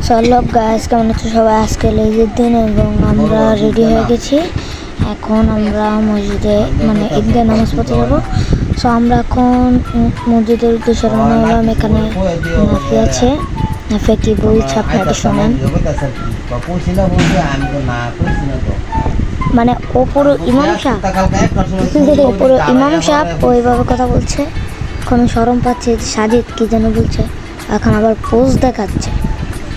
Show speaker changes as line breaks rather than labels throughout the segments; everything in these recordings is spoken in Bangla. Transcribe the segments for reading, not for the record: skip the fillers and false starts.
চলো গাইস, কেমন আছো সবাই? আজকে ঈদের দিন এবং আমরা রেডি হয়ে গেছি। এখন আমরা মসজিদে মানে ঈদগাহ নামাজ পড়তে যাবো। সো আমরা এখন মসজিদের উদ্দেশ্যে রওনা হলাম। এখানে নাফি আছে, নাফি কি বলছে আপনারা শোনেন। মানে ওপরে ইমাম সাহেব ওপরে ইমাম সাহেব ওইভাবে কথা বলছে। কোনো শরম পাচ্ছে। সাজিদ কি যেন বলছে, এখন আবার পোজ দেখাচ্ছে।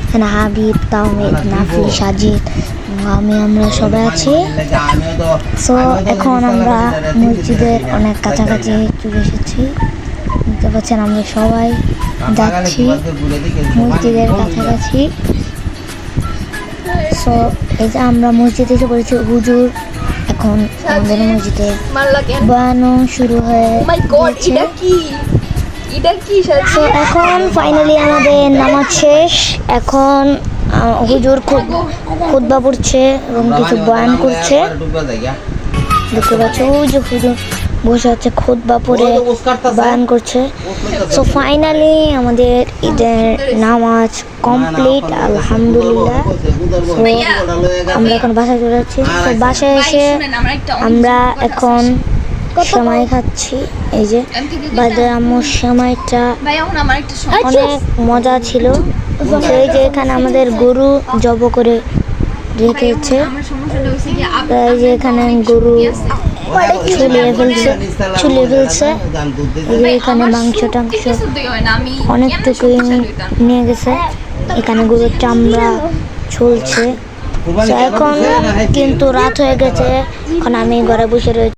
এখানে হাবিব, তাওমিদ, নাফি, সাজিদ, আমরা সবাই আছি। সো এখন আমরা মসজিদের অনেক কাছাকাছি চলে এসেছি। বুঝতে পারছেন, আমরা সবাই যাচ্ছি মসজিদের কাছাকাছি। সো এই যে আমরা মসজিদে এসে পড়েছি। হুজুর এখন আমাদের মসজিদে বায়ানো শুরু হয়ে গেছে। তো এখন ফাইনালি আমাদের নামাজ শেষ। এখন হুজুর খুতবা পড়ছে এবং কিছু বয়ান করছে। দেখতে পাচ্ছ ওই যে হুজুর বসে আছে, খুতবা পড়ে বয়ান করছে। সো ফাইনালি আমাদের ঈদের নামাজ কমপ্লিট, আলহামদুলিল্লাহ। সো আমরা এখন বাসায় চলে যাচ্ছি। তো বাসায় এসে আমরা এখন সেমাই খাচ্ছি। এই যে বাজার আম্মুর সেমাইটা অনেক মজা ছিল। এই যে এখানে আমাদের গরু জব করে রেখেছে। এই যে এখানে গরু ছুলিয়ে ফেলছে। এই যে এখানে মাংস টাংস অনেকটুকুই নিয়ে গেছে। এখানে গরুর চামড়া ছুলছে। এখন কিন্তু রাত হয়ে গেছে। এখন আমি ঘরে বসে রয়েছি।